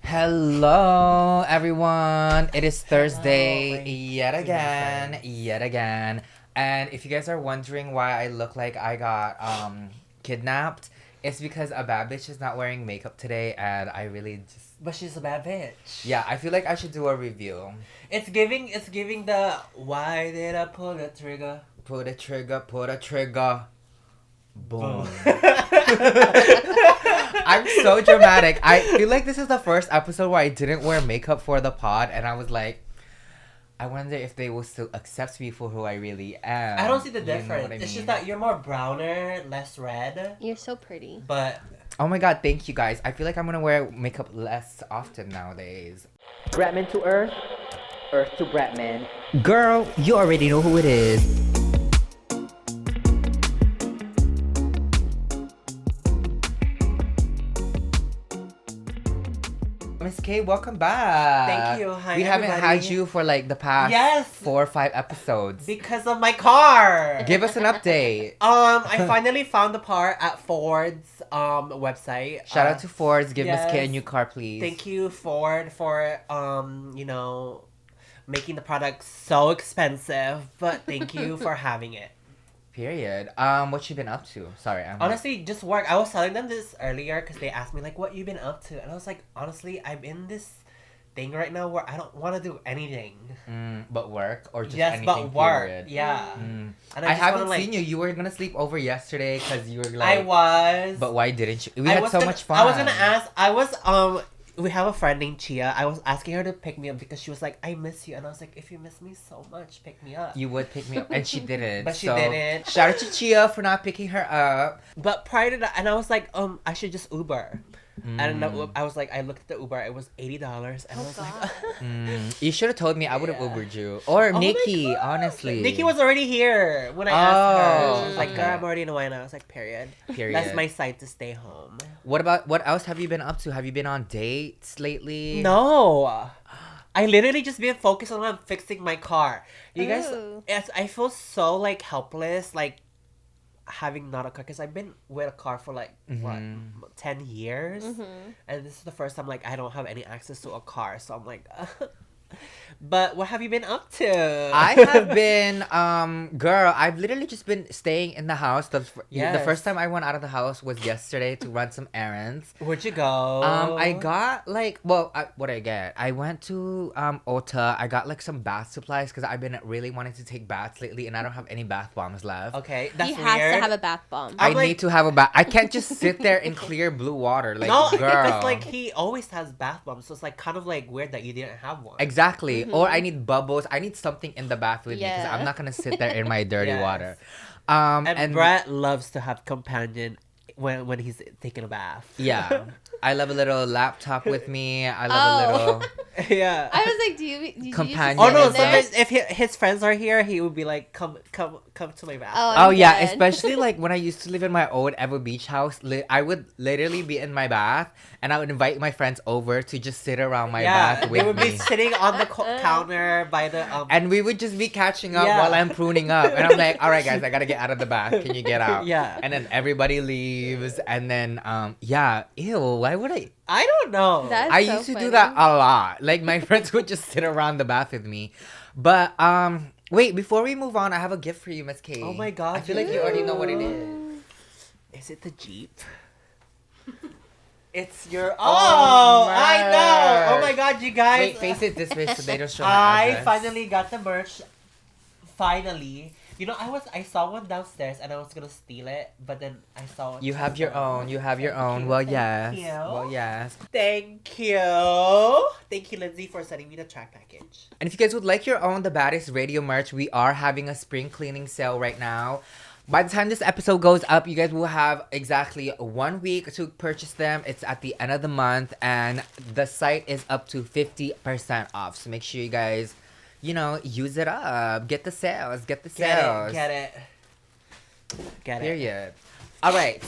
Hello, everyone. It is Thursday Hello. yet again. And if you guys are wondering why I look like I got kidnapped, it's because a bad bitch is not wearing makeup today, and I really just But she's a bad bitch. yeah, I feel like I should do a review. It's giving the why did I pull the trigger? Put a trigger. Boom. I'm so dramatic. I feel like this is the first episode where I didn't wear makeup for the pod, and I was like, I wonder if they will still accept me for who I really am. I don't see the You know difference. what I It's mean? just that you're more browner, less red. You're so pretty. But Oh my god, thank you guys. I feel like I'm gonna wear makeup less often nowadays. Bretman to Earth, Earth to Bretman. Girl, you already know who it is. Miss Kaaaye, welcome back. Thank you. Hi, we haven't had everybody. you for like the past Yes. 4 or 5 episodes. because of my car. Give us an update. I finally found the part at Ford's website. Shout out to Ford's. Give Miss yes. Kaaaye a new car, please. Thank you, Ford, for making the product so expensive. But thank you for having it. Period. What you been up to? Sorry, I'm Honestly, just work. I was telling them this earlier because they asked me like, "What you been up to?" And I was like, honestly, I'm in this thing right now where I don't want to do anything. But work or just Yes, anything, but work. period? Yeah. Mm. And I just haven't wanna, seen you. You were gonna sleep over yesterday because you were like. I was. But why didn't you? We I had was so gonna- much fun. I was gonna ask. We have a friend named Chia. I was asking her to pick me up because she was like, "I miss you," and I was like, "If you miss me so much, pick me up." You would pick me up, and she didn't. But she so didn't. Shout out to Chia for not picking her up. But prior to that, and I was like, I should just Uber. And Mm. I was like, I looked at the Uber. It was $80, and I was like, You should have told me. I would have Yeah. Ubered you or Oh my Nikki. God. Honestly, Nikki was already here when I asked her. Oh, She was like, okay. "Girl, I'm already in Hawaii." And I was like, "Period." Period. That's my site to stay home. What else have you been up to? Have you been on dates lately? No, I literally just been focused on fixing my car. You guys, Ooh. I feel so like helpless, like having not a car because I've been with a car for like what 10 years, and this is the first time like I don't have any access to a car, so I'm like. But what have you been up to? I have been, girl, I've literally just been staying in the house. The Yes. first time I went out of the house was yesterday to run some errands. Where'd you go? I got like, what I get? I went to Ulta. I got like some bath supplies because I've been really wanting to take baths lately, and I don't have any bath bombs left. Okay, that's He has weird. to have a bath bomb. I I'm like- need to have a bath. I can't just sit there in clear blue water. Like, no, girl. it's like he always has bath bombs, so it's like kind of like weird that you didn't have one. Exactly. Or I need bubbles. I need something in the bath with me because Yeah. I'm not gonna sit there in my dirty Yes. water. And Brett loves to have companion when he's taking a bath. Yeah. I love a little laptop with me. I love Oh. a little. Yeah. I was like, do you Companion. Oh no! in there. Sometimes if his friends are here, he would be like, "Come to my bath." Oh I'm yeah, dead. especially like when I used to live in my old Ever Beach house, I would literally be in my bath and I would invite my friends over to just sit around my bath they with would me. be sitting on the counter by the And we would just be catching up Yeah. while I'm pruning up. And I'm like, all right, guys, I gotta get out of the bath. Can you get out? Yeah. And then everybody leaves. And then, ew, why would I? I don't know. That's I so used to do funny. that a lot. Like, my friends would just sit around the bath with me. But, wait, before we move on, I have a gift for you, Miss Kaaaye. Oh my God. I feel like you already know what it is. Is it the Jeep? It's your. Oh, Oh, I know. Oh merch. my God, you guys. Wait, face it this way so they don't show my I address. finally got the merch. Finally. You know, I saw one downstairs and I was gonna steal it, but then I saw one. You have your own. You have your Thank own. you, Well, thank yes. you. Well, yes. Thank you. Thank you, Lindsay, for sending me the track package. And if you guys would like your own The Baddest Radio merch, we are having a spring cleaning sale right now. By the time this episode goes up, you guys will have exactly 1 week to purchase them. It's at the end of the month, and the site is up to 50% off. So make sure you guys, use it up. Get the sales. Get the Get sales. it. Get it. Get it. Period. All right.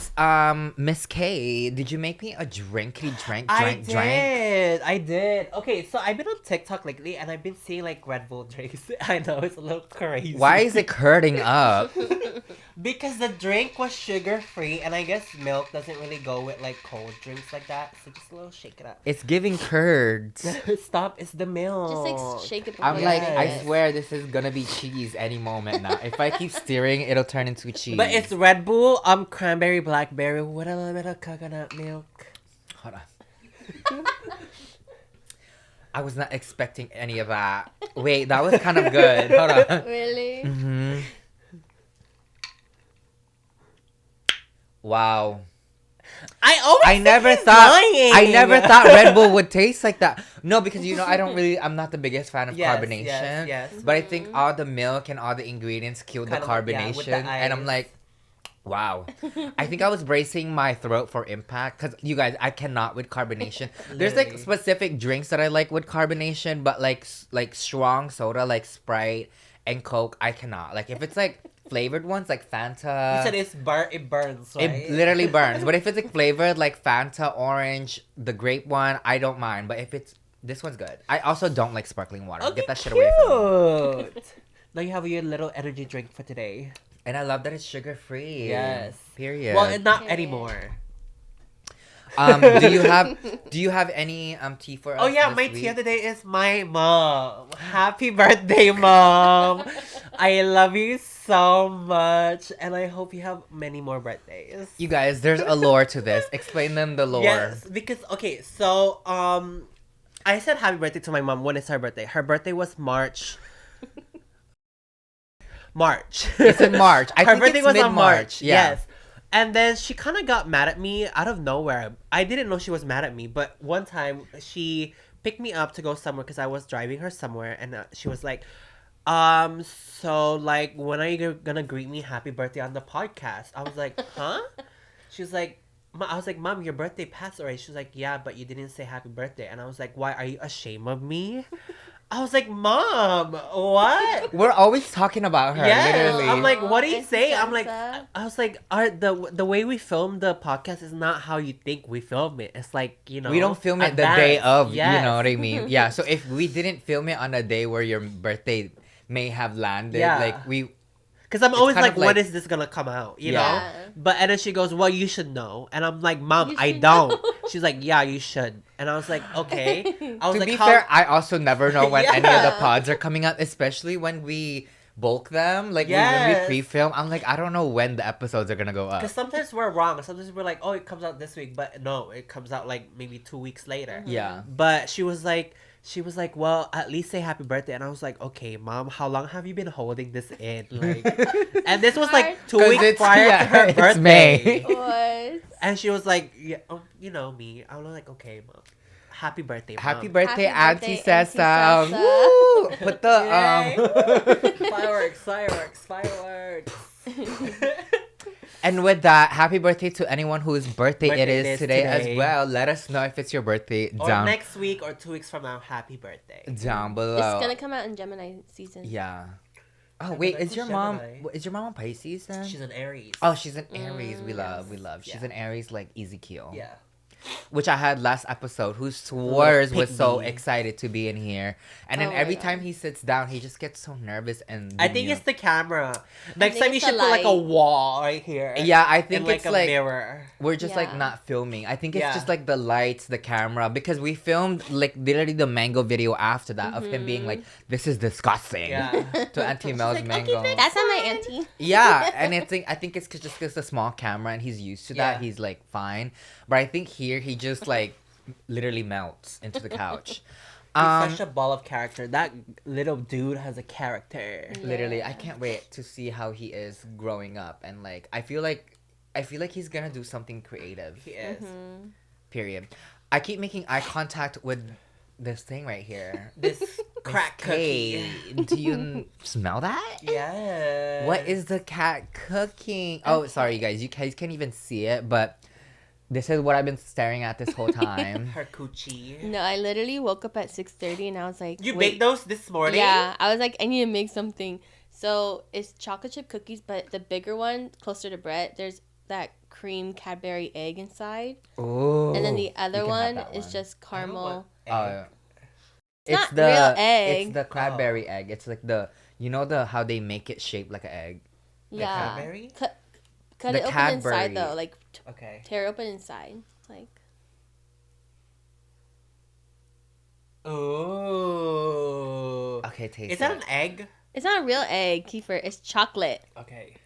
Miss K, did you make me a drinkity drink? I did. Okay, so I've been on TikTok lately and I've been seeing like Red Bull drinks. I know it's a little crazy. Why is it curling up? Because the drink was sugar free and I guess milk doesn't really go with like cold drinks like that. So just a little shake it up. It's giving curds. Stop, it's the milk. Just like shake it. I'm before like, you I drink it. swear this is gonna be cheese any moment now. If I keep stirring, it'll turn into cheese. But it's Red Bull, cranberry, blackberry with a little bit of coconut milk. Hold on. I was not expecting any of that. Wait, that was kind of good. Hold on. Really? Mm-hmm. Wow. I never thought Red Bull would taste like that. No, because I'm not the biggest fan of carbonation. Yes. But I think all the milk and all the ingredients killed the Kind of like, carbonation. with the And I'm ice. like, wow. I think I was bracing my throat for impact. Because you guys, I cannot with carbonation. There's like Literally. specific drinks that I like with carbonation. But like strong soda like Sprite and Coke, I cannot. Like if it's like flavored ones like Fanta. You said it burns, right? It literally burns. But if it's like flavored like Fanta, orange, the grape one, I don't mind. But if it's this one's good. I also don't like sparkling water. Okay, Get that shit away from me. cute. Now you have your little energy drink for today. And I love that it's sugar free. Yes. Period. Well, and not Period. anymore. Do you have any tea for us? Oh yeah, this my week? tea of the day is my mom. Happy birthday, mom! I love you so much, and I hope you have many more birthdays. You guys, there's a lore to this. Explain them the lore. Yes, because okay, so I said happy birthday to my mom. When is her birthday? Her birthday was March. It's in March. I Her think birthday it's was on mid-March. March. Yeah. Yes. And then she kind of got mad at me out of nowhere. I didn't know she was mad at me, but one time she picked me up to go somewhere because I was driving her somewhere, and she was like, so like, when are you gonna greet me happy birthday on the podcast? I was like, huh? She was like, I was like, Mom, your birthday passed already. She was like, yeah, but you didn't say happy birthday. And I was like, why? Are you ashamed of me? I was like, Mom, what? We're always talking about her, Yes. literally. I'm like, what do you It's say? I'm like, Sansa. I was like, the way we film the podcast is not how you think we film it. It's like, we don't film it the day advanced. of, Yes. you know what I mean? Yeah, so if we didn't film it on a day where your birthday may have landed, Yeah. like we Because I'm It's always kind like, of when like- is this gonna come out? You Yeah. know? Yeah. But and then she goes, well, you should know. And I'm like, Mom, You I should don't. know. She's like, yeah, you should. And I was like, okay. I was to like, be how? fair, I also never know when any of the Yeah. pods are coming out, especially when we bulk them. Like when Yes. we pre-film, I'm like, I don't know when the episodes are gonna go up. Because sometimes we're wrong. Sometimes we're like, oh, it comes out this week, but no, it comes out like maybe 2 weeks later. Yeah. But she was like, well, at least say happy birthday. And I was like, okay, Mom, how long have you been holding this in? Like, and this was like 2 'Cause weeks it's- prior yeah, to her it's birthday. May. What? And she was like, yeah, you know me. I was like, okay, Mom, happy birthday, Mom. Happy birthday, Happy Auntie birthday, Auntie Sessa. Sessa. Woo! Put the Fireworks. And with that, happy birthday to anyone whose birthday it Birthday is is today as today. well. Let us know if it's your birthday Or down next week or 2 weeks from now, happy birthday. down below. It's gonna come out in Gemini season. Yeah. Oh Gemini, wait, is who's your mom? Gemini? Is your mom on Pisces then? She's an Aries. Oh, she's an Aries. We Yes. love. She's Yeah. an Aries like Ezekiel. Yeah. Which I had last episode, who swears was so pygmy. excited to be in here. And then Oh my every God. time he sits down, he just gets so nervous and I think it's the camera. Next think time you it's should the put like a light. wall right here. Yeah, I think and like it's a like mirror. we're just like Yeah. not filming. I think it's Yeah. just like the lights, the camera, because we filmed like literally the mango video after that of him being like, "This is disgusting." Yeah. To Auntie Mel's mango. That's not my auntie. Yeah, and I think it's just because a small camera and he's used to that. Yeah. He's like fine, but I think here he just like literally melts into the couch. He's such a ball of character. That little dude has a character. Literally, I Yeah. can't wait to see how he is growing up, and like I feel like he's gonna do something creative. He is. Period. I keep making eye contact with this thing right here. This crack Hey, cookie. do you smell that? Yeah. What is the cat cooking? Oh, sorry, you guys. You guys can't even see it, but this is what I've been staring at this whole time. her coochie? No, I literally woke up at 6:30 and I was like, You wait. baked those this morning? Yeah, I was like, I need to make something. So it's chocolate chip cookies, but the bigger one closer to Brett, there's that cream Cadbury egg inside. Oh. And then the other You can have one that is one. just I don't want caramel. egg. It's not real egg. It's the Cadbury egg. It's like the how they make it shaped like an egg. Yeah. Cadbury? Cut The it open Cadbury. inside though, like Okay. tear open inside. Like Ooh. Okay, taste Is that it. an egg? it's not a real egg, Kiefer. It's chocolate. Okay.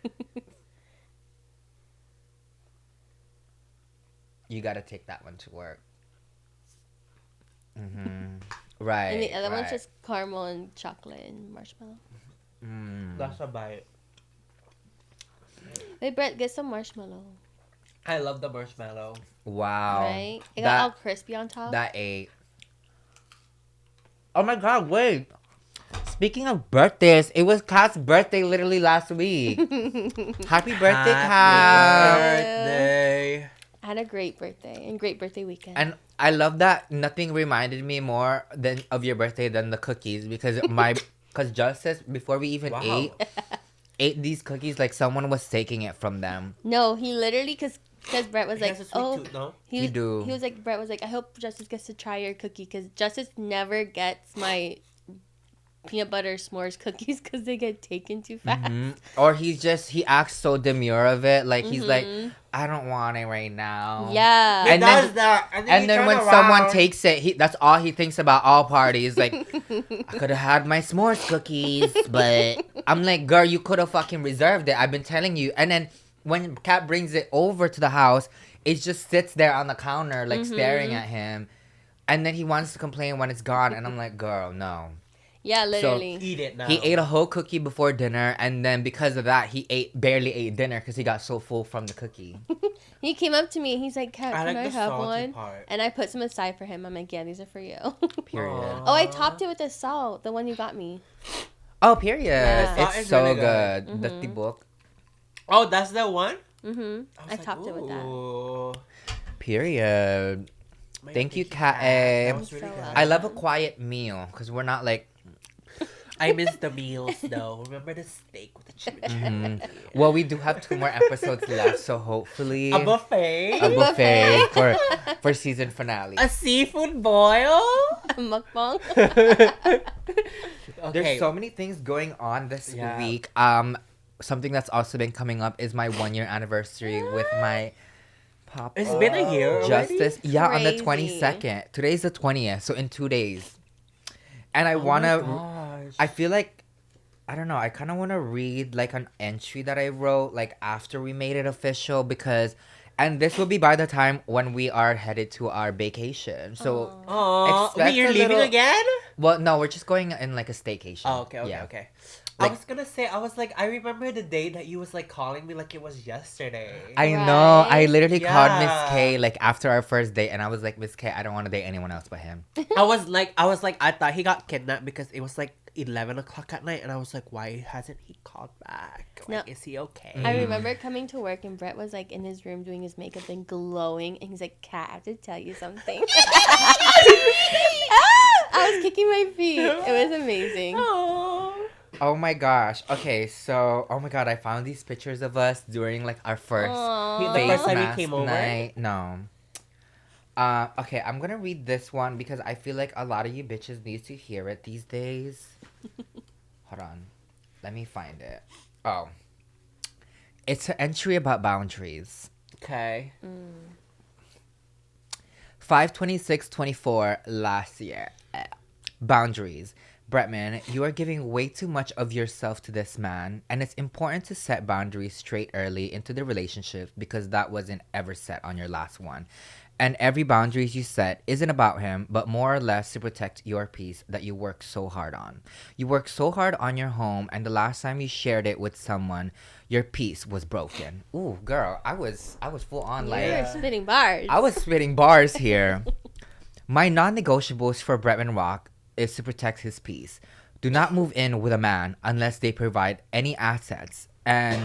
You gotta take that one to work. Right. And the other one's right. just caramel and chocolate and marshmallow. That's a bite. Wait, Brett, get some marshmallow. I love the marshmallow. Wow. Right? It got all crispy on top. That ate. Oh my god, wait. Speaking of birthdays, it was Kat's birthday literally last week. Happy birthday, Kat. Birthday. I had a great birthday and great birthday weekend. And I love that nothing reminded me more than of your birthday than the cookies because Justice, before we even ate these cookies like someone was taking it from them. No, he literally, because Brett was He like, has a sweet tooth, no? You do. He was like, Brett was like, I hope Justice gets to try your cookie because Justice never gets my peanut butter s'mores cookies because they get taken too fast. Or he acts so demure of it. Like he's like, I don't want it right now. Yeah. And does then, that. and then when someone takes it, that's all he thinks about all parties. Like, I could have had my s'mores cookies, but I'm like, girl, you could have fucking reserved it. I've been telling you. And then when Kat brings it over to the house, it just sits there on the counter, like staring at him. And then he wants to complain when it's gone. And I'm like, girl, no. Yeah, literally. Eat it now. He ate a whole cookie before dinner, and then because of that, he barely ate dinner because he got so full from the cookie. He came up to me and he's like, Kat, can I the have salty one? part. And I put some aside for him. I'm like, yeah, these are for you. Period. Oh, I topped it with the salt, the one you got me. Oh, period. Yeah. It's It's so really good. good. The tibok. Oh, that's the one? I topped it with that. that. Period. Thank you, Kaaaye. That was really So good. I love a quiet meal because we're not like. I miss the meals though. Remember the steak with the chimichurri? Well, we do have 2 more episodes left, so hopefully A buffet? a buffet for season finale. A seafood boil? Mukbang. There's so many things going on this Yeah. week. Something that's also been coming up is my 1-year anniversary with my papa. It's been a year already? Justice. Yeah, on the Crazy. 22nd. Today's the 20th, so in 2 days. And I Oh wanna. my gosh. I feel like. I don't know. I kind of want to read like an entry that I wrote like after we made it official because. And this will be by the time when we are headed to our vacation. So, Aww. expect Wait, you're a leaving little- again? well, no, we're just going in like a staycation. Oh, okay. Yeah. I Like- was gonna say, I was like, I remember the day that you was like calling me like it was yesterday. I know. I Right? literally called Miss Yeah. K like after our first date, and I was like, Miss K, I don't want to date anyone else but him. I was like, I thought he got kidnapped because it was like 11 o'clock at night, and I was like, why hasn't he called back? Like, No. is he okay? I remember coming to work and Brett was like in his room doing his makeup and glowing, and he's like, Kat, I have to tell you something. I was kicking my feet. It was amazing. Oh my gosh. Okay, so oh my god, I found these pictures of us during like our first Aw. The face first time he mask came over? night. No. Okay, I'm gonna read this one because I feel like a lot of you bitches need to hear it these days. Hold on. Let me find it. Oh. It's an entry about boundaries. Okay. 5/26/24 last year. Boundaries. Bretman, you are giving way too much of yourself to this man, and it's important to set boundaries straight early into the relationship because that wasn't ever set on your last one. And every boundaries you set isn't about him, but more or less to protect your peace that you work so hard on. You work so hard on your home, and the last time you shared it with someone, your peace was broken. Ooh, girl, I was full on You like were spitting bars. I was spitting bars here. My non-negotiables for Bretman Rock is to protect his peace. Do not move in with a man unless they provide any assets. And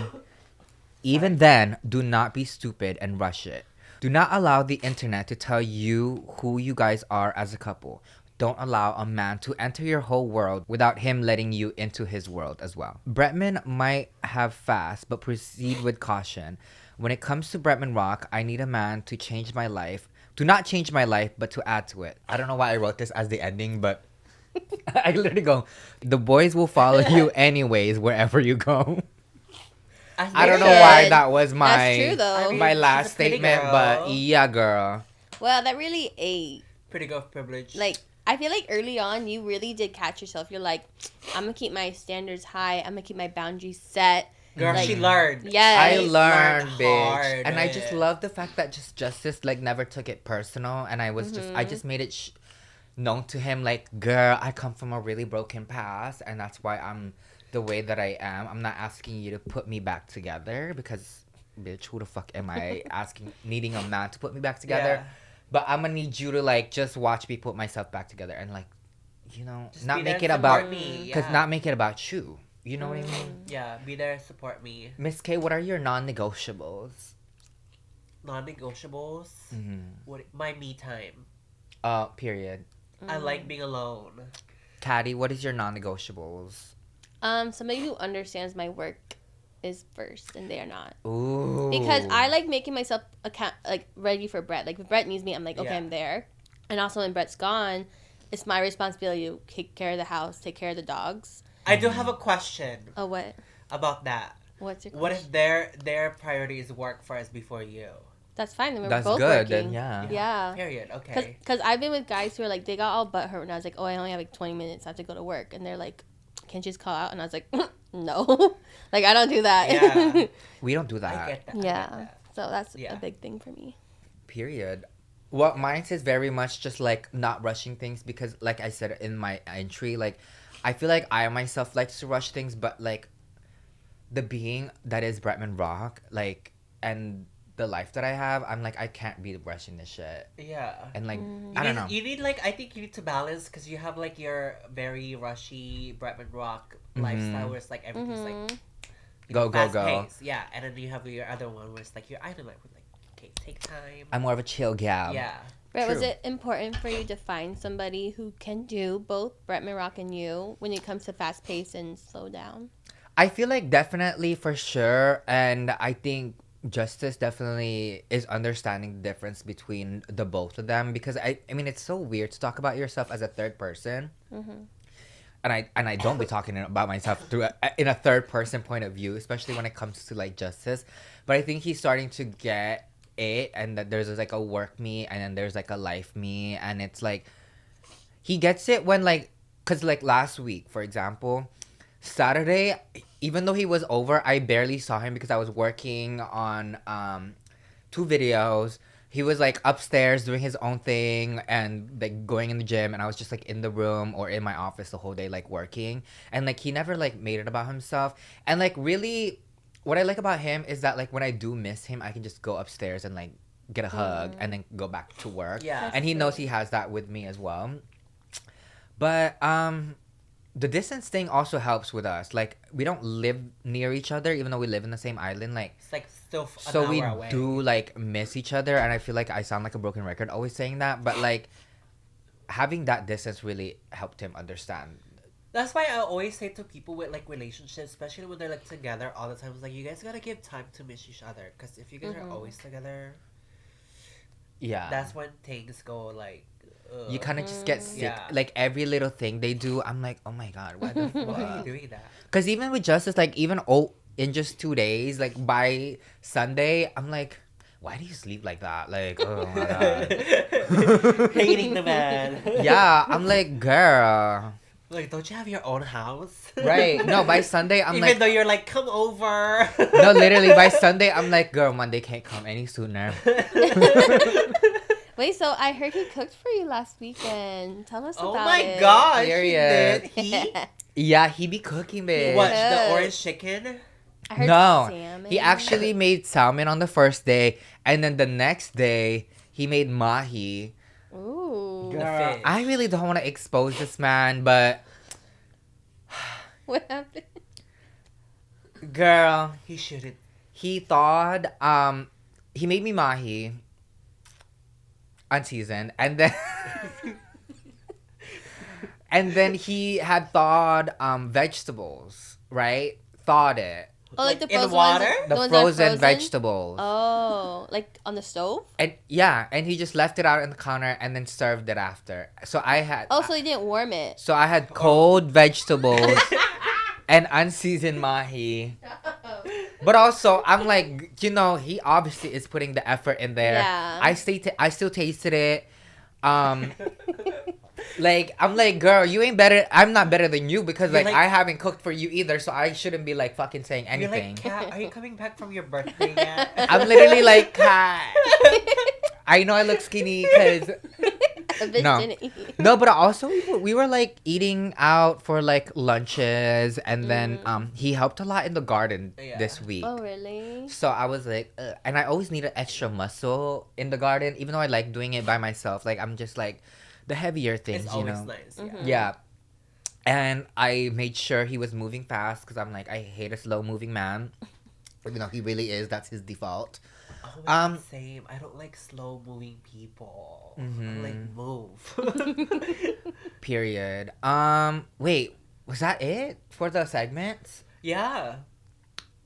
even then, do not be stupid and rush it. Do not allow the internet to tell you who you guys are as a couple. don't allow a man to enter your whole world without him letting you into his world as well. Bretman might have fast, but proceed with caution. When it comes to Bretman Rock, I need a man to change my life. To not change my life, but to add to it. I don't know why I wrote this as the ending, but I literally go, the boys will follow you anyways, wherever you go. I don't know why that was my That's true, though. I mean, my she's last a pretty statement, girl. but yeah, girl. Well, that really ate. Pretty girl privilege. Like, I feel like early on, you really did catch yourself. You're like, I'm going to keep my standards high. I'm going to keep my boundaries set. Girl, like, she learned. Yes. I learned, bitch. hard. And I just love the fact that just Justice, like, never took it personal. And I was I just made it known to him, like, girl, I come from a really broken past. And that's why I'm the way that I am. I'm not asking you to put me back together because, bitch, who the fuck am I needing a man to put me back together? Yeah. But I'm gonna need you to, like, just watch me put myself back together and, like, you know, Just not be make there it and about support me. because Yeah. not make it about you. You know what I mean? Yeah, be there, support me. Miss K, what are your non-negotiables? Non-negotiables. What my me time. Period. I like being alone. Caddy, what is your non-negotiables? Somebody who understands my work is first, and they are not. Ooh. Because I like making myself ready for Brett. Like, if Brett needs me, I'm like, okay, Yeah. I'm there. And also, when Brett's gone, it's my responsibility to take care of the house, take care of the dogs. I do have a question Oh, what? about that. What's your What question? if their priority is work first before you? That's fine. Then we're That's both good. working. Then yeah. Yeah. Period. Okay. Because I've been with guys who are like, they got all butthurt when I was like, oh, I only have like 20 minutes. I have to go to work. And they're like, can't you just call out? And I was like, no. Like, I don't do that. Yeah. We don't do I that. get that. I Yeah. get that. So that's Yeah. a big thing for me. Period. Well, mine is very much just like not rushing things because, like I said in my entry, like I feel like I myself likes to rush things, but like the being that is Bretman Rock, like, and the life that I have, I'm like, I can't be rushing this shit. Yeah. And like, Mm. I don't know. You need like, I think you need to balance because you have like your very rushy Bretman Rock lifestyle where it's like everything's like Mm-hmm. Go, fast go. paced. Yeah, and then you have your other one where it's like your island life with like, okay, take time. I'm more of a chill gal. Yeah. Brett, was True. it important for you to find somebody who can do both Bretman Rock and you when it comes to fast pace and slow down? I feel like definitely for sure, and I think Justice definitely is understanding the difference between the both of them because I mean it's so weird to talk about yourself as a third person, and I don't be talking about myself in a third person point of view, especially when it comes to like Justice, but I think he's starting to get it, and that there's like a work me and then there's like a life me, and it's like he gets it when like because like last week for example. Saturday, even though he was over, I barely saw him because I was working on 2 videos. He was like upstairs doing his own thing and like going in the gym, and I was just like in the room or in my office the whole day like working, and like he never like made it about himself. And like really what I like about him is that like when I do miss him, I can just go upstairs and like get a hug and then go back to work. Yeah. And he knows he has that with me as well. But the distance thing also helps with us. Like, we don't live near each other, even though we live in the same island. Like, It's like still an so hour we away. do like miss each other, and I feel like I sound like a broken record always saying that. But like, having that distance really helped him understand. That's why I always say to people with like relationships, especially when they're like together all the time, it's like you guys gotta give time to miss each other. Because if you guys are always together, Yeah, that's when things go like. you kind of just get sick. Yeah. Like every little thing they do, I'm like, oh my god, why the Why are you fuck? doing that? Because even with Justice, like even in just 2 days, like by Sunday, I'm like, why do you sleep like that? Like, oh my god. Hating the man. Yeah, I'm like, girl. Like, don't you have your own house? Right. No, by Sunday, I'm Even like, though you're like, come over. no, literally, by Sunday, I'm like, girl, Monday can't come any sooner. Wait, so I heard he cooked for you last weekend. Tell us Oh about my it. gosh, Period. he did. Yeah, he be cooking, bitch. What, the Yes. orange chicken? I heard No, salmon. he actually made salmon on the first day, and then the next day, he made mahi. Ooh. The Girl, fish. I really don't want to expose this man, but What happened? girl, He shouldn't. he thawed, he made me mahi unseasoned, and then And then he had thawed vegetables, right? Thawed it. Oh, like the in frozen water? ones? The ones that are frozen vegetables. Oh, like on the stove? And yeah, and he just left it out on the counter and then served it after. So I had Oh, so he didn't warm it. so I had cold vegetables and unseasoned mahi. But also, I'm like, he obviously is putting the effort in there. Yeah. I still tasted it. Like, I'm like, girl, you ain't better. I'm not better than you because You're like, like- I haven't cooked for you either, so I shouldn't be like fucking saying You're anything. like, Kat, are you coming back from your birthday yet? I'm literally like, Kat. I know I look skinny because A bitch No. didn't eat. no, but also we were like eating out for like lunches, and then he helped a lot in the garden Yeah. this week. Oh, really? So I was like, ugh. And I always needed extra muscle in the garden, even though I like doing it by myself. Like I'm just like the heavier things, It's you always know. nice. Mhm. Yeah. And I made sure he was moving fast because I'm like, I hate a slow moving man. Even though he really is, that's his default. Oh my God, same. I don't like slow moving people. I Mhm. like move. Period. Wait, was that it for the segments? Yeah.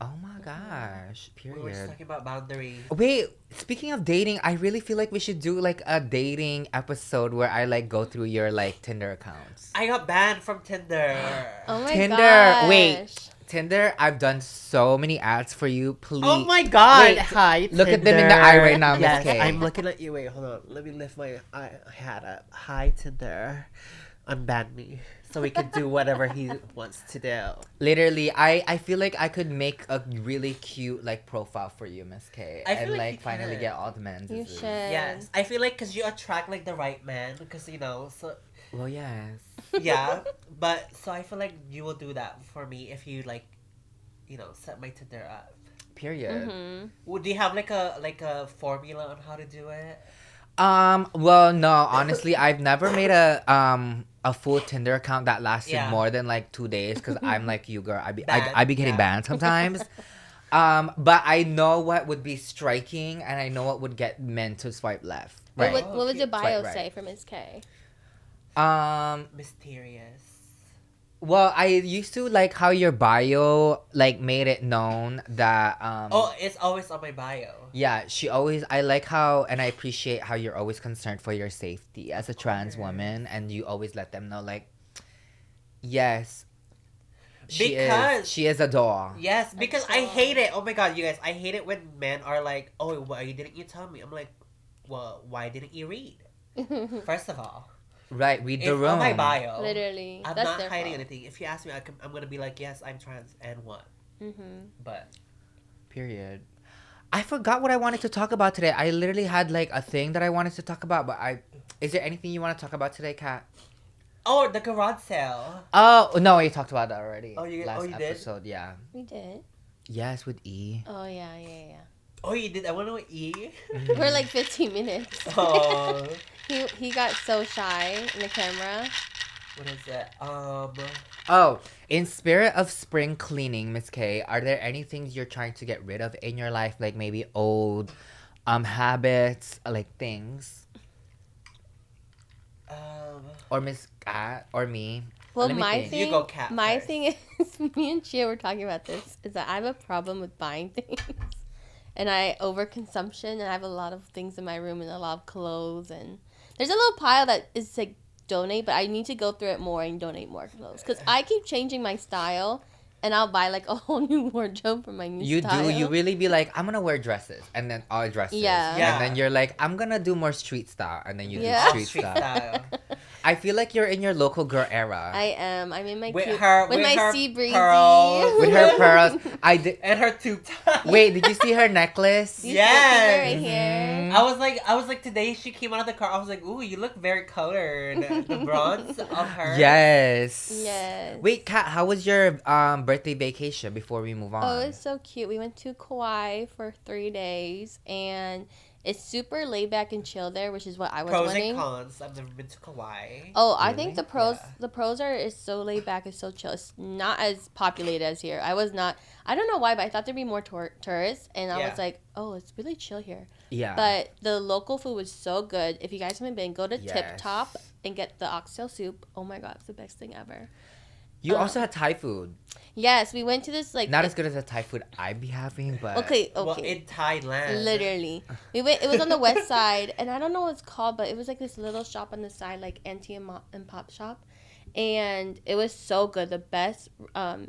Oh my gosh. We were just Period. talking about boundaries. Wait, speaking of dating, I really feel like we should do like a dating episode where I like go through your like Tinder accounts. I got banned from Tinder. Oh my Tinder, gosh. wait. Tinder, I've done so many ads for you. Please. Oh my God! Wait, Hi, look at them in the eye right now, Miss Yes, K. I'm looking at you. Wait, hold on. Let me lift my hat up. Hi, Tinder. Unban me so we can do whatever he wants to do. Literally, I feel like I could make a really cute like profile for you, Miss K, I feel and like like you finally can. get all the men's. You should. Yes, I feel like because you attract like the right man, because so Well, yes. yeah, but so I feel like you will do that for me if you like, set my Tinder up. Period. Mm-hmm. Would you have like a formula on how to do it? Well, no, honestly, I've never made a full Tinder account that lasted Yeah. more than like 2 days because I'm like you, girl. I be getting Yeah. banned sometimes. But I know what would be striking, and I know what would get men to swipe left. Right. What would your bio Right. say for Miss K? Mysterious. Well, I used to like how your bio like made it known that Oh, it's always on my bio. yeah, I like how, and I appreciate how you're always concerned for your safety as a trans woman, and you always let them know like, yes, she is a doll. Yes, because I hate it. Oh my God, you guys, I hate it when men are like, "Oh, why didn't you tell me?" I'm like, "Well, why didn't you read?" First of all, Right, read the it's room. on my bio. Literally. I'm That's not their hiding fault. anything. If you ask me, I'm gonna be like, "Yes, I'm trans and what?" Mm-hmm. But Period. I forgot what I wanted to talk about today. I literally had like a thing that I wanted to talk about, but is there anything you want to talk about today, Kat? oh, the garage sale. Oh no, you talked about that already. Oh, you did? episode, yeah. We did. Yes, with E. Oh, yeah. Oh, you did. I want to know E. We're like 15 minutes. Oh, He got so shy in the camera. what is it? Oh, in spirit of spring cleaning, Miss K, are there any things you're trying to get rid of in your life, like maybe old habits, like things? Or Miss Kat, or me? Well, Let me my think. thing, You go, Kat, my first. thing is, me and Chia were talking about this, is that I have a problem with buying things. And I overconsumption, and I have a lot of things in my room and a lot of clothes. And there's a little pile that is like donate, but I need to go through it more and donate more clothes. Because I keep changing my style, and I'll buy like a whole new wardrobe for my new You style. do. You really be like, I'm gonna wear dresses, and then all dresses. Yeah. Yeah. And then you're like, I'm gonna do more street style, and then you Yeah. do Street street style. style. I feel like you're in your local girl era. I am. I'm in my With cute, her- with with my her sea breezy. pearls. With her pearls. I did. And her tube top. Wait, did you see her necklace? You see Yes. it right here. I was like today she came out of the car. I was like, ooh, you look very colored. The bronze of her. Yes. Yes. Wait, Kat, how was your birthday vacation before we move on? Oh, it's so cute. We went to Kauai for 3 days, and it's super laid back and chill there, which is what I was Pros wanting. and cons. I've never been to Kauai. Oh, I Really? think the pros Yeah. the pros are is so laid back, it's so chill. It's not as populated as here. I don't know why, but I thought there'd be more tourists, and I Yeah. was like, oh, it's really chill here. Yeah. But the local food was so good. If you guys haven't been, go to Yes. Tip Top. and get the oxtail soup. Oh my god, it's the best thing ever. You also had Thai food. Yes, we went to this like Not as good as the Thai food I'd be having, but okay. Well, in Thailand. Literally, we went. It was on the west side, and I don't know what it's called, but it was like this little shop on the side, like auntie and pop shop, and it was so good. The best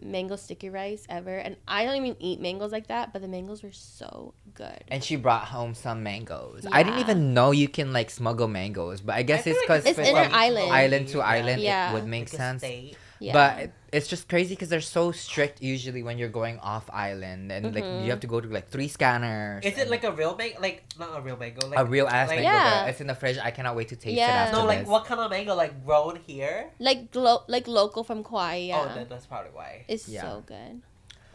mango sticky rice ever. And I don't even eat mangoes like that, but the mangoes were so good. And she brought home some mangoes. I didn't Yeah. even know you can like smuggle mangoes, but I guess I feel it's like because It's inter-island. island to island, Yeah. it would make Like a sense. state. Yeah. But it's just crazy because they're so strict usually when you're going off island, and like you have to go to like 3 scanners. Is it and, like a real mango? Like, not a real mango. Like, a real ass like, mango? Yeah. But it's in the fridge. I cannot wait to taste it Yeah. after No, like, this. what kind of mango? Like, grown here? like local from Kauai. Yeah, Oh, that's probably why. it's Yeah. so good.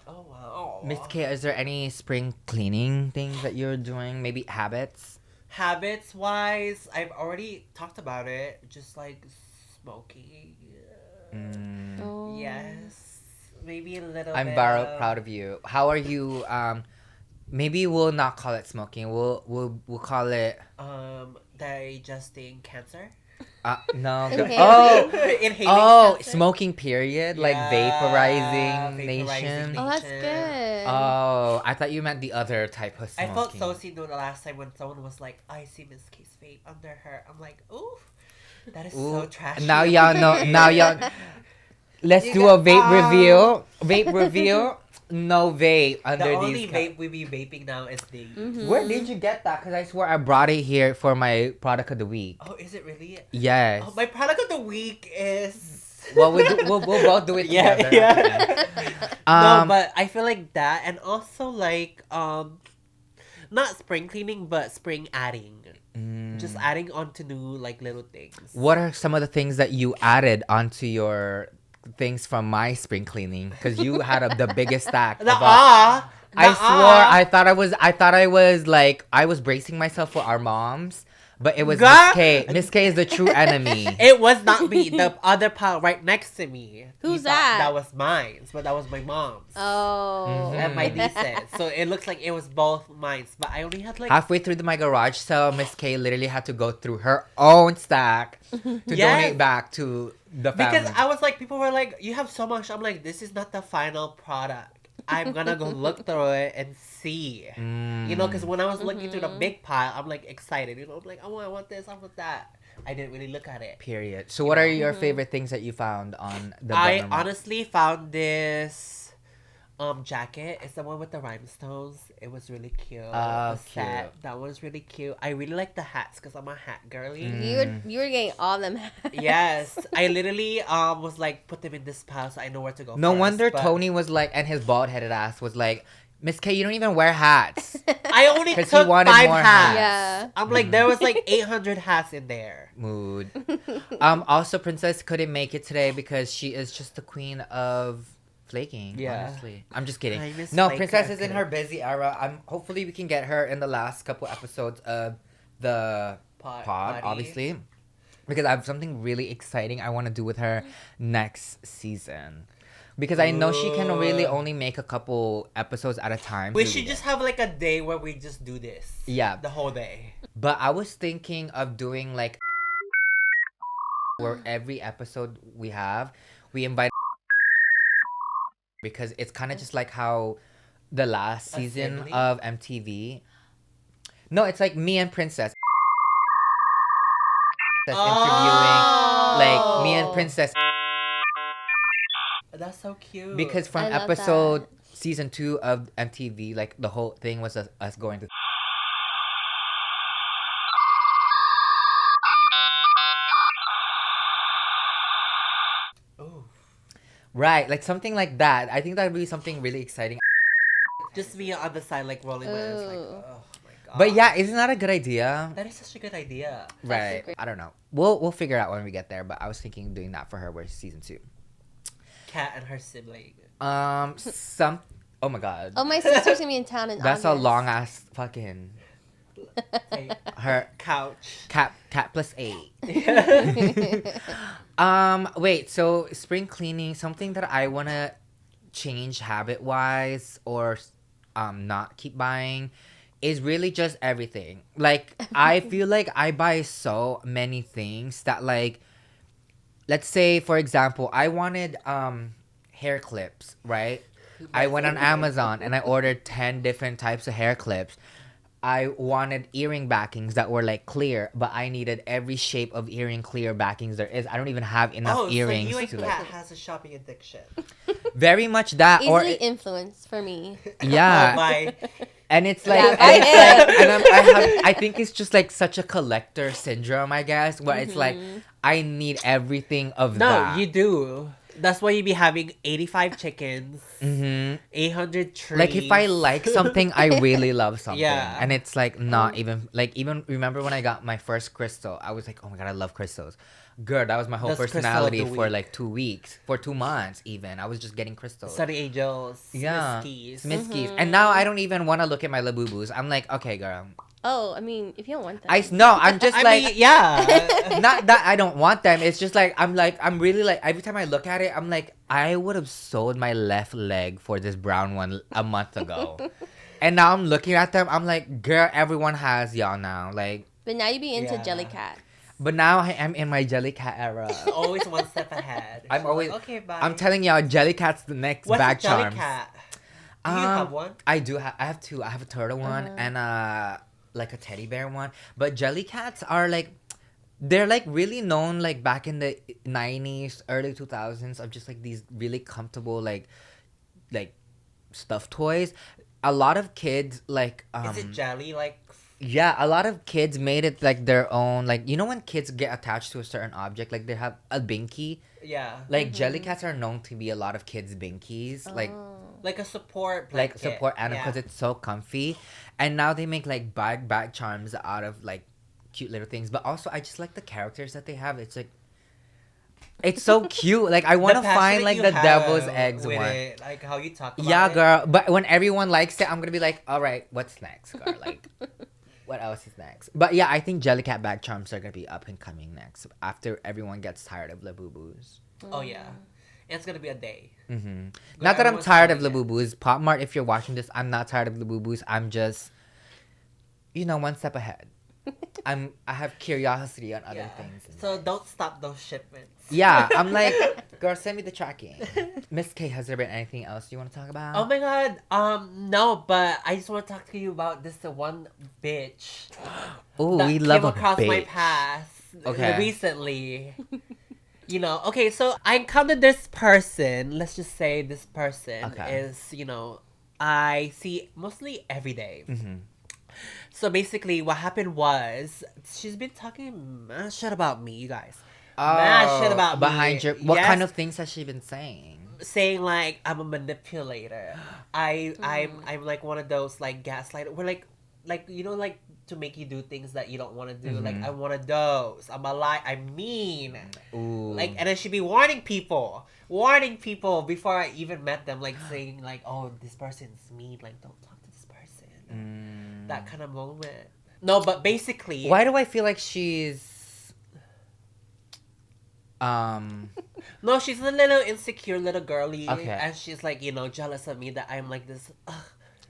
Oh, wow. Miss Kaaaye, is there any spring cleaning things that you're doing? Maybe habits? Habits wise, I've already talked about it. Just like smoking. Mm. Oh. Yes. Maybe a little I'm bit. very proud of you. How are you? Maybe we'll not call it smoking. We'll call it. Digesting cancer. No. Okay. Oh. Inhaling Oh, cancer. smoking period, like vaporizing nation. Oh, that's good. Oh, I thought you meant the other type of I smoking. felt so seen the last time when someone was like, I see Miss K's vape under her. I'm like, oof. That is so Ooh, trashy. now y'all know. Now y'all. Let's You do got- a vape reveal. Vape reveal. No vape under The only these. vape we be vaping now is the. Mhm. Where did you get that? Because I swear I brought it here for my product of the week. Oh, is it really? Yes. Oh, my product of the week is. Well, we'll both do it Yeah, together. yeah. No, Um, but I feel like that, and also like not spring cleaning, but spring adding. Just adding on to new like little things. What are some of the things that you added onto your things from my spring cleaning? Because you had the biggest stack. I swore I thought I was like I was bracing myself for our moms, but it was Girl. Miss K. Miss K is the true enemy. It was not me. The other pile right next to me. Who's He thought that? That was mine, but that was my mom's. Oh. And my niece's. So it looks like it was both mine. But I only had like Halfway through my garage sale, Miss K literally had to go through her own stack to Yes. donate back to the family. because I was like, people were like, you have so much. I'm like, this is not the final product. I'm gonna go look through it and see. You know, because when I was looking through the big pile, I'm like excited. You know, I'm like, oh, I want this, I want that. I didn't really look at it. Period. So, what are your favorite things that you found on the? I Bretman? honestly found this jacket. It's the one with the rhinestones. It was really cute. Oh, The set, cute. that was really cute. I really like the hats because I'm a hat girly. You were getting all them. Yes, I literally was like put them in this pile so I know where to go. No first, wonder but Tony was like, and his bald headed ass was like, Miss K, you don't even wear hats. I only 'Cause he took wanted 5 more hats. Yeah. I'm like there was like 800 hats in there. Mood. Also, Princess couldn't make it today because she is just the queen of flaking. Yeah. Honestly, I'm just kidding. I miss No, flake Princess is in record. her busy era. Hopefully we can get her in the last couple episodes of the pod, Potty. obviously, because I have something really exciting I want to do with her next season. Because I know she can really Ooh. only make a couple episodes at a time. We through should the just have like a day where we just do this. Yeah. The whole day. But I was thinking of doing like where every episode we invite because it's kind of just like how the last season Assembly? of MTV. No, it's like me and Princess. Interviewing like me and Princess That's so cute. because from I love episode that. season 2 of MTV, like the whole thing was us going to. Ooh. Right, like something like that. I think that would be something really exciting. Just me on the side like rolling my eyes like, Ooh. oh my god. But yeah, isn't that a good idea? That is such a good idea. Right. great. I don't know. We'll figure it out when we get there. But I was thinking of doing that for her with season 2. Kat and her sibling. Some. Oh my god. Oh, my sister's gonna be in town in That's a August. long ass fucking. Hey, Her couch. cat plus 8. Wait. So spring cleaning, something that I wanna change habit wise or not keep buying is really just everything. Like I feel like I buy so many things that like let's say, for example, I wanted hair clips, right? I went on Amazon and I ordered 10 different types of hair clips. I wanted earring backings that were like clear, but I needed every shape of earring clear backings there is. I don't even have enough earrings so you to and like. Kat has a shopping addiction. Very much that, or Easily influenced for me. yeah, By and it's like, Yeah, and it's by like, and I think it's just like such a collector syndrome, I guess, where it's like I need everything of no, that. you do. That's why you be having 85 chickens, 800 trees. Like if I like something, I really love something. Yeah. And it's like not even like even remember when I got my first crystal, I was like, oh my god, I love crystals. Girl, that was my whole That's crystal of personality the for week. like 2 weeks, for 2 months even. I was just getting crystals. Sunny Angels, Yeah. Miskies. Miskies. And now I don't even want to look at my labubus. I'm like, okay, girl. Oh, I mean, if you don't want them. I'm just I like mean, yeah. not that I don't want them. It's just like I'm really like every time I look at it, I'm like I would have sold my left leg for this brown one a month ago, and now I'm looking at them. I'm like, girl, everyone has y'all now. Like, But now you be into Yeah. Jellycat. but now I am in my Jellycat era. Always one step ahead. I'm She's always. like, okay, bye. I'm telling y'all, Jellycat's the next What's bag a charms. Jellycat? Do you have one? I do. I have two. I have a turtle one and like a teddy bear one. But Jellycats are like, they're like really known like back in the 90s, early 2000s of just like these really comfortable like stuffed toys. A lot of kids like Is it jelly? Like, yeah, a lot of kids made it like their own, like you know when kids get attached to a certain object, like they have a binky. yeah. Like Jellycats are known to be a lot of kids' binkies. Like Oh. Like a support like blanket. support animal because Yeah. it's so comfy, and now they make like bag charms out of like cute little things. But also I just like the characters that they have. It's like it's so cute. Like I want to The find passionate like you the have devil's eggs with one. it, like how you talk about Yeah, it. girl. But when everyone likes it, I'm gonna be like, all right, what's next, girl? Like, what else is next? But yeah, I think Jellycat bag charms are gonna be up and coming next after everyone gets tired of Labubus. Oh yeah, it's gonna be a day. Mm-hmm. Girl, Not that I'm everyone's tired of loving it. Labubus. Pop Mart, if you're watching this, I'm not tired of Labubus. I'm just, one step ahead. I have curiosity on other Yeah. things. in So life. don't stop those shipments. Yeah, I'm like, girl, send me the tracking. Miss K, has there been anything else you want to talk about? Oh my god. No, but I just want to talk to you about this one bitch. Oh, that we love came a across my bitch. path Okay. recently. Okay, so I encountered this person. Let's just say this person Okay. is, I see mostly every day. Mm-hmm. So basically, what happened was she's been talking mad shit about me, you guys. Oh, Mad shit about behind me. your. What Yes. kind of things has she been saying? Saying like I'm a manipulator. I'm like one of those like gaslighter. We're like like to make you do things that you don't want to do. Mhm. Like I'm one of those. I'm a lie. I'm mean. Ooh. Like, and then she'd be warning people before I even met them, like saying like, oh, this person's mean. Like, don't talk to this person. That kind of moment. No, but basically, Why do I feel like she's no, she's a little insecure little girly, Okay. and she's like jealous of me that I'm like this.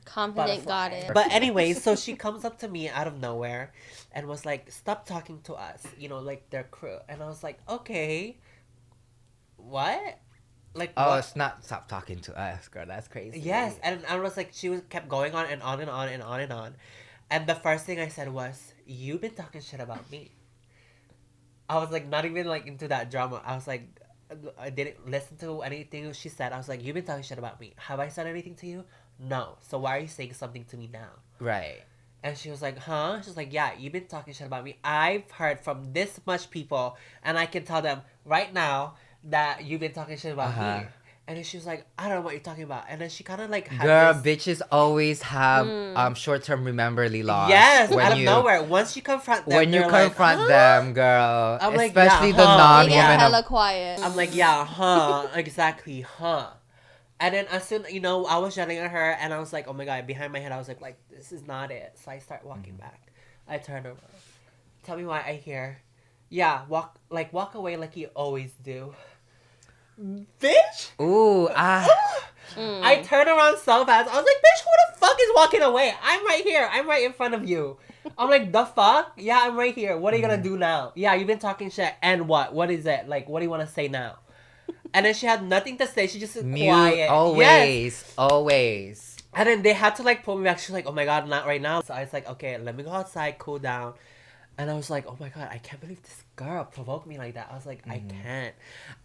Confident Butterfly. goddess. But anyway, so she comes up to me out of nowhere and was like, stop talking to us, like their crew. And I was like, okay, what? Like, Oh, what? it's not stop talking to us, girl. That's crazy. Yes. And I was like, kept going on and on and on and on and on. And the first thing I said was, you've been talking shit about me. I was like, not even like into that drama. I was like, I didn't listen to anything she said. I was like, you've been talking shit about me. Have I said anything to you? No. So why are you saying something to me now? Right. And she was like, huh? She's like, yeah, you've been talking shit about me. I've heard from this much people, and I can tell them right now that you've been talking shit about me. And then she was like, I don't know what you're talking about. And then she kind of like had Girl, this... bitches always have short-term memory loss. Yes, when out of you, nowhere. Once you confront them, when you they're like, confront huh? them, girl. I'm like, especially yeah, the huh? They get non-women. hella quiet. I'm like, yeah, huh? Exactly, huh? And then as soon, I was yelling at her, and I was like, oh my god, behind my head, I was like, this is not it. So I start walking back. I turn around. Tell me why I hear, yeah, walk away like you always do. Bitch! Ooh, I turned around so fast. I was like, bitch, who the fuck is walking away? I'm right here. I'm right in front of you. I'm like, the fuck? Yeah, I'm right here. What are you gonna do now? Yeah, you've been talking shit. And what? What is it? Like, what do you want to say now? And then she had nothing to say. She just was Mute. quiet. Always. Yes. Always. And then they had to like pull me back. She's like, oh my god, not right now. So I was like, okay, let me go outside, cool down. And I was like, oh my god, I can't believe this girl provoked me like that. I was like, I can't.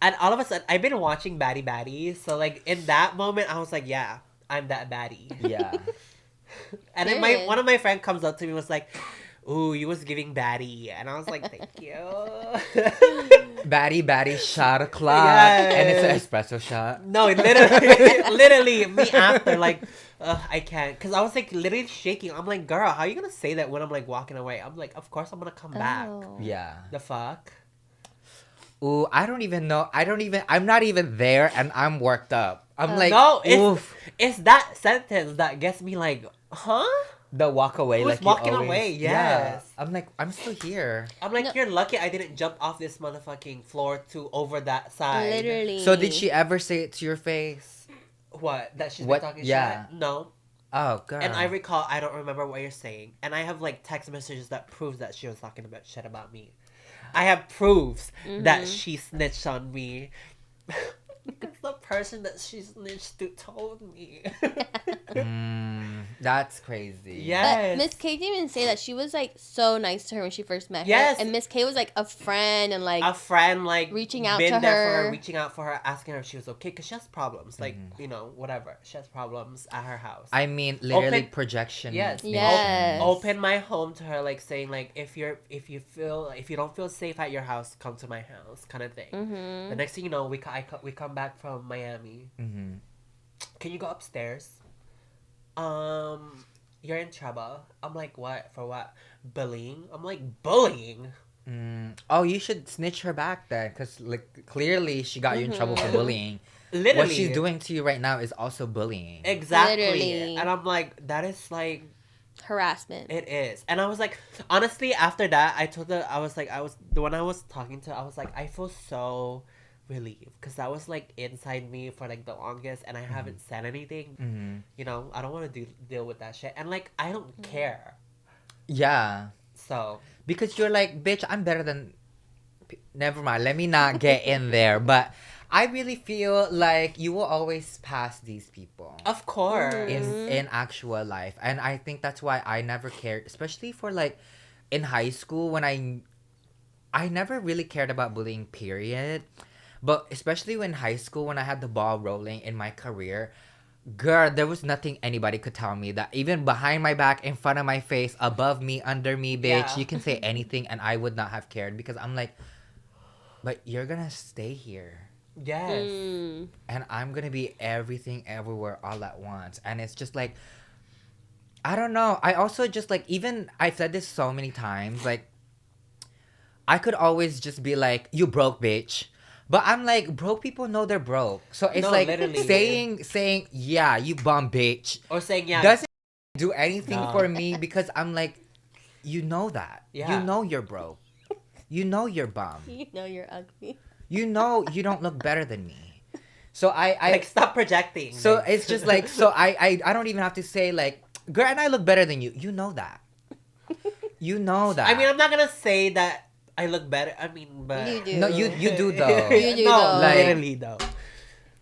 And all of a sudden, I've been watching Baddie. So like in that moment, I was like, yeah, I'm that baddie. Yeah. And then one of my friends comes up to me and was like, ooh, you was giving baddie. And I was like, thank you. Baddie shot o'clock. Yes. And it's an espresso shot. No, literally, me after, like, I can't. Because I was, like, literally shaking. I'm like, girl, how are you going to say that when I'm, like, walking away? I'm like, of course I'm going to come back. Yeah. The fuck? Ooh, I don't even know. I'm not even there and I'm worked up. I'm like, no, oof. It's that sentence that gets me like, huh? The walk away. Who's like walking you always, away? Yes. Yeah. I'm like, I'm still here. I'm like, you're lucky I didn't jump off this motherfucking floor to over that side. Literally. So did she ever say it to your face? What? That she's What? been talking Yeah. shit? No. Oh, girl. And I recall, I don't remember what you're saying. And I have like text messages that proves that she was talking about shit about me. I have proofs that she snitched on me. It's the person that she snitched to told me. That's crazy. Yes. But Miss Kaaaye didn't even say that. She was like so nice to her when she first met Yes. her. And Miss Kaaaye was like a friend and like a friend like reaching out been to there her. for her, reaching out for her, asking her if she was okay because she has problems. Like you know, whatever. She has problems at her house. I mean, literally Open- projection. Yes. Yes. Open my home to her, like saying like if you don't feel safe at your house, come to my house, kind of thing. The next thing you know, we come back from Miami. Can you go upstairs? You're in trouble. I'm like, what? For what? Bullying? I'm like, bullying? Oh, you should snitch her back then, because like clearly she got you in trouble for bullying. Literally. What she's doing to you right now is also bullying. Exactly. Literally. And I'm like, that is like harassment. it is. And I was like, honestly, after that, I told her, the one I was talking to, I was like, I feel so relieved because that was like inside me for like the longest and I haven't said anything. You know, I don't want to deal with that shit. And like, I don't care. Yeah. So. Because you're like, bitch, I'm better than... Never mind, let me not get in there. But I really feel like you will always pass these people. Of course. In actual life. And I think that's why I never cared. Especially for like, in high school when I never really cared about bullying, period. But especially in high school when I had the ball rolling in my career, girl, there was nothing anybody could tell me that even behind my back, in front of my face, above me, under me, bitch, Yeah. you can say anything and I would not have cared because I'm like, but you're gonna stay here. Yes. And I'm gonna be everything everywhere all at once. And it's just like, I don't know. I also just like, even, I've said this so many times, like, I could always just be like, you broke, bitch. But I'm like, broke people know they're broke. So it's No, like literally. saying, yeah, you bum bitch. Or saying, yeah. Doesn't do anything No. for me because I'm like, you know that. Yeah. You know you're broke. You know you're bum. You know you're ugly. You know you don't look better than me. So I like, stop projecting. so Like- it's just like, so I don't even have to say like, girl, and I look better than you. You know that. You know that. I mean, I'm not gonna say that I look better. I mean, but You do. No, you do though. You do no, though. Like- literally though.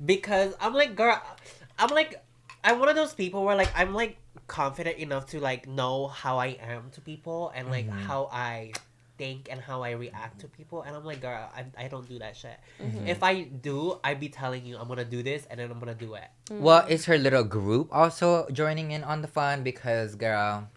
Because I'm like, girl, I'm one of those people where like I'm like confident enough to like know how I am to people and like how I think and how I react to people. And I'm like, girl, I don't do that shit. If I do, I'd be telling you I'm gonna do this and then I'm gonna do it. Well, is her little group also joining in on the fun? Because, girl,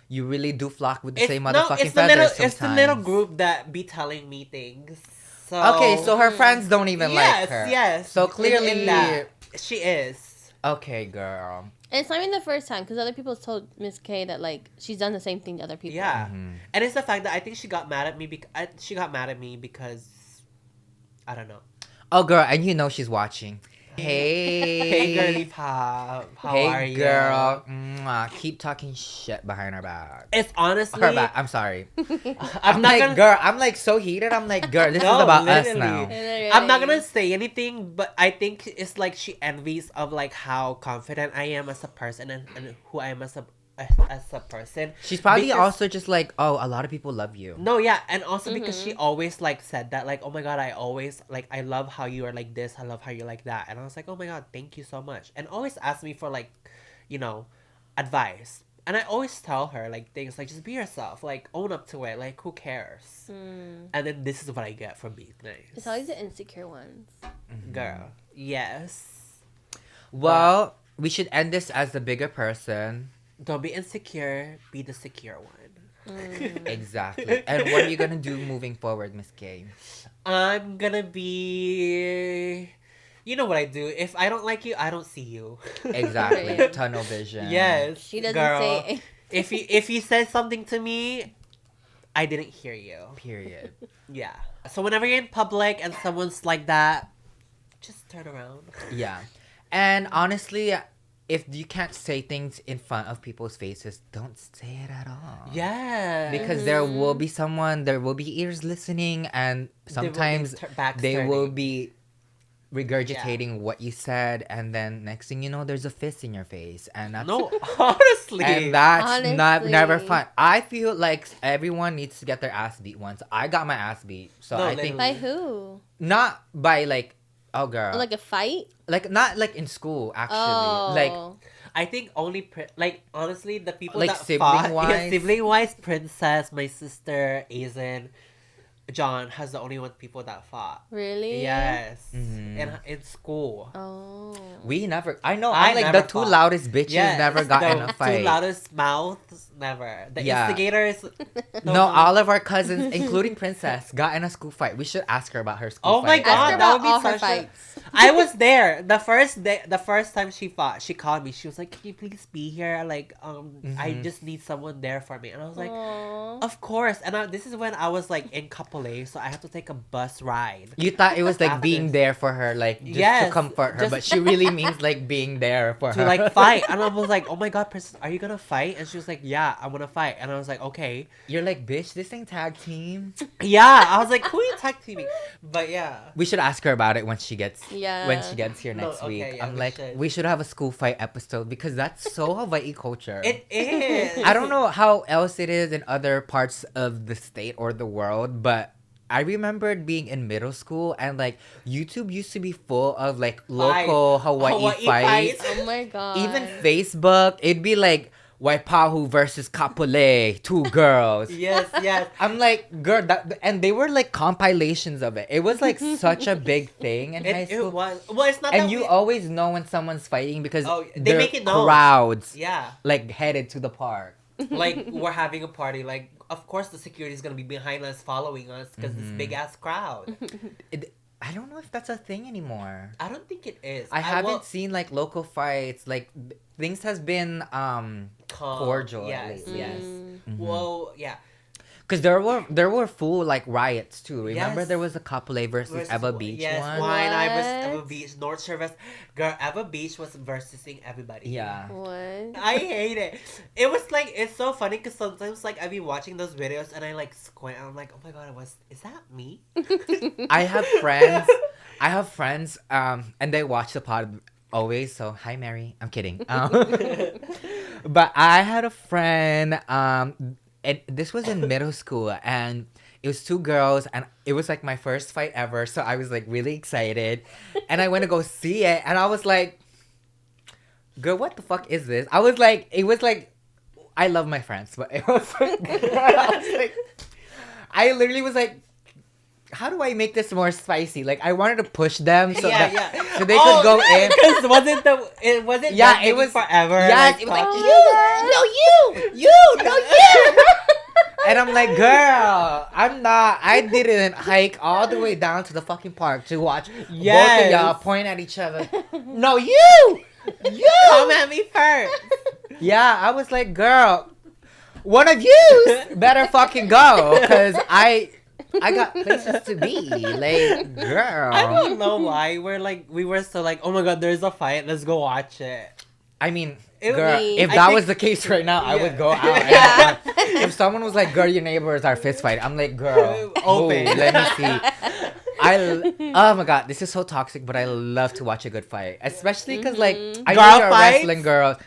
you really do flock with the same motherfucking feathers It's the little sometimes. group that be telling me things. So Okay, so her friends don't even like her. Yes. So In clearly, that, she is. okay, girl. And it's not even the first time because other people told Miss Kaaaye that like she's done the same thing to other people. Yeah, and it's the fact that I think she got mad at me because I don't know. Oh, girl, and you know she's watching. Hey, girly Hey. pop. How Hey, are you? girl. Mwah. Keep talking shit behind our back. It's honestly. Her back. I'm sorry. I'm not like, gonna. girl, I'm like so heated. I'm like, girl, this is No, about us literally. now. I'm not gonna say anything, but I think it's like she envies of like how confident I am as a person and who I am as a person. She's probably Because- also just like, oh, a lot of people love you. No, yeah, and also because she always like said that, like, oh my god, I always like, I love how you are like this, I love how you're like that, and I was like, oh my god, thank you so much, and always ask me for like, you know, advice, and I always tell her like things like just be yourself, like own up to it, like who cares, and then this is what I get from being nice. It's always the insecure ones. Girl, yes. Well, we should end this as the bigger person. Don't be insecure, be the secure one. Exactly. And what are you gonna do moving forward, Miss Kaaaye? I'm gonna be. You know what I do. If I don't like you, I don't see you. Exactly. Right. Tunnel vision. Yes. She doesn't girl. say. If you said something to me, I didn't hear you. Period. Yeah. So whenever you're in public and someone's like that, just turn around. Yeah. And honestly, if you can't say things in front of people's faces, don't say it at all. Yeah. Because there will be there will be ears listening, and sometimes they will be regurgitating what you said, and then next thing you know, there's a fist in your face, and that's No, honestly. and that's not never Honestly. fun. I feel like everyone needs to get their ass beat once. I got my ass beat, so No, I think By who? not by like, oh girl, Like a fight? like not like in school actually, Oh. like I think only like honestly the people Like that sibling-wise? sibling wise, Princess, my sister, Aizen, John has the only one people that fought. Really? Yes, Mhm. in school. Oh. we never. I know. I I'm like never the two fought. loudest bitches Yes, never got in the a fight. Two loudest mouths, never. The Yeah. instigators. No, all of our cousins, including Princess, got in a school fight. We should ask her about her school Oh my fight. God, Ask her that about would be all her such a- fights. I was there the first day. The first time she fought, she called me. She was like, "Can you please be here? Like, I just need someone there for me." And I was like, Aw. "Of course." And this is when I was like in Kapolei, so I had to take a bus ride. You thought it was like After- being there for her, like just to Yes, comfort her, just- but she really means like being there for To her. like fight, and I was like, "Oh my God, Princess, are you gonna fight?" And she was like, "Yeah, I wanna fight." And I was like, "Okay." You're like, bitch, this ain't tag team. Yeah, I was like, "Who are you tag teaming?" But yeah, We should ask her about it when she gets Yeah. here No, next okay, week. yeah, I'm we like, should. we should have a school fight episode because that's so Hawaii culture. it is. I don't know how else it is in other parts of the state or the world, but I remembered being in middle school and like YouTube used to be full of like local Hawaii fights. Oh my god. Even Facebook, it'd be like Waipahu versus Kapolei, two girls. Yes, yes. I'm like, girl, and they were like compilations of it. It was like such a big thing in high It school. was. Well, it's not. And that you we- always know when someone's fighting because Oh, they there make it known. crowds Yeah. like headed to the park. Like we're having a party, like of course the security is gonna be behind us, following us, because this big ass crowd. I don't know if that's a thing anymore. I don't think it is. I haven't will- seen like local fights. Like things has been cordial at Yes, least. yes. Mhm. Well, yeah. Because there were full like riots too. Remember Yes. there was a Kapolei versus Eva Beach yes, one. Wine Iris, Eva What? Beach, North Shore. Girl, Eva Beach was versusing everybody. Yeah. What? I hate it. It was like, it's so funny because sometimes like I be watching those videos and I like squint and I'm like, oh my god, is that me? I have friends. And they watch the pod always. So hi, Mary. I'm kidding. But I had a friend. And this was in middle school, and it was two girls, and it was like my first fight ever. So I was like really excited, and I went to go see it, and I was like, "Girl, what the fuck is this?" I was like, it was like, I love my friends, but it was like, I literally was like, how do I make this more spicy? Like I wanted to push them so that so they could go in. Because it wasn't Yeah, them it was forever. Yes, like, it was like Oh, you, no you. And I'm like, girl, I didn't hike all the way down to the fucking park to watch both of y'all point at each other. No, you come at me first. Yeah, I was like, girl, one of you better fucking go, because I got places to be. Like, girl. I don't know why we were so like, oh my god, there's a fight, let's go watch it. I mean, It would girl, be- if I that think- was the case right now, I Yeah. would go out. and Yeah. watch. If someone was like, girl, your neighbors are fist fight, I'm like, girl, Open. move, let me see. Oh my god, this is so toxic, but I love to watch a good fight. Especially because, like, I know Girl you're a fights? wrestling girl.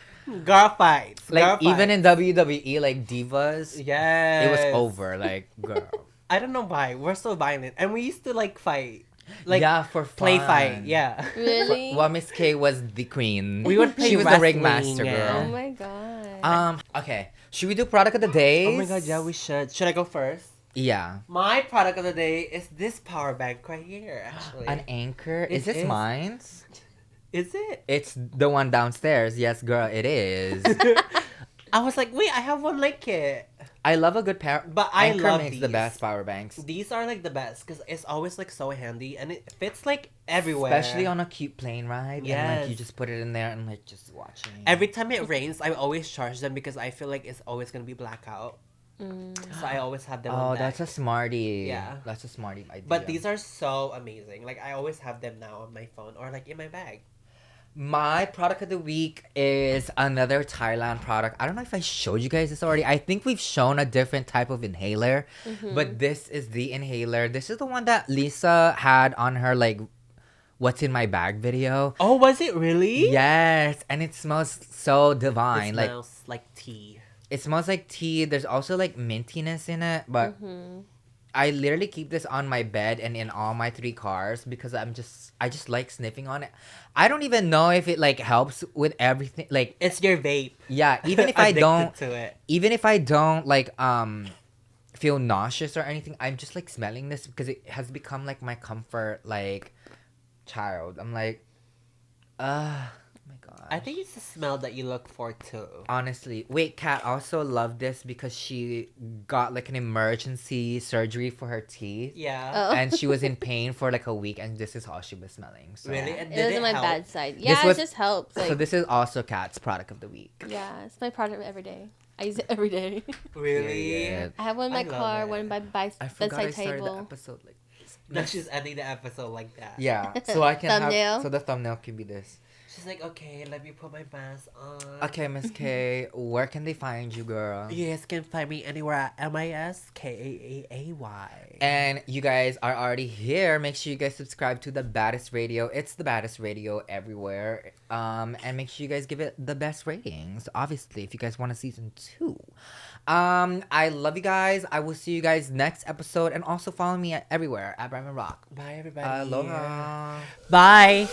Girl fights. Like, girl even fights. in WWE, like, divas, Yes. it was over. Like, girl. I don't know why. We're so violent. And we used to like fight. Like yeah, for fun. play fight. Yeah. Really? Well, Miss K was the queen. We would play She was the wrestling, ringmaster, yeah. Oh girl. my god. Okay. Should we do product of the day? Oh my god, yeah, we should. Should I go first? Yeah. My product of the day is this power bank right here, actually. An anchor. Is It this is. mine? Is it? It's the one downstairs. Yes, girl, it is. I was like, wait, I have one like it. I love a good power. But I Anchor love makes the these. best power banks, These are like the best because it's always like so handy and it fits like everywhere. especially on a cute plane ride. And like you Yes. just put it in there and like just watching. Every time it rains, I always charge them because I feel like it's always gonna be blackout. Mm. So I always have them Oh, on deck. that's a smarty. Yeah. That's a smarty idea. But these are so amazing. Like I always have them now on my phone or like in my bag. My product of the week is another Thailand product. I don't know if I showed you guys this already. I think we've shown a different type of inhaler, but this is the inhaler. This is the one that Lisa had on her like "What's in my bag" video. Oh, was it really? Yes, and it smells so It divine. Like smells like tea. it smells like tea. There's also like mintiness in it, but I literally keep this on my bed and in all my 3 cars because I just like sniffing on it. I don't even know if it like helps with everything. Like It's your vape. yeah, even if I Addicted don't to it. even if I don't like feel nauseous or anything, I'm just like smelling this because it has become like my comfort like child. I'm like oh my god. I think it's the smell that you look for too. Honestly, wait, Kat also loved this because she got like an emergency surgery for her teeth. Yeah. Oh. And she was in pain for like a week, and this is all she was smelling. So. Really? And It did wasn't my help? bad side. Yeah, was- it just helps. Like, So this is also Kat's product of the week. yeah, it's my product every day. I use it every day. Really? Period. I have one in my I love car, it. one in my I forgot I bedside started the table. episode like this. No, she's ending the episode like that. Yeah, so I can Thumbnail. have. So the thumbnail can be this. She's like, okay, let me put my mask on. Okay, Miss K, where can they find you, girl? You guys can find me anywhere at MISKAAAY. And you guys are already here. Make sure you guys subscribe to the Baddest Radio. It's the Baddest Radio everywhere. And make sure you guys give it the best ratings. Obviously, if you guys want a season 2. I love you guys. I will see you guys next episode. And also follow me everywhere at Bretman Rock. Bye, everybody. Aloha. Bye.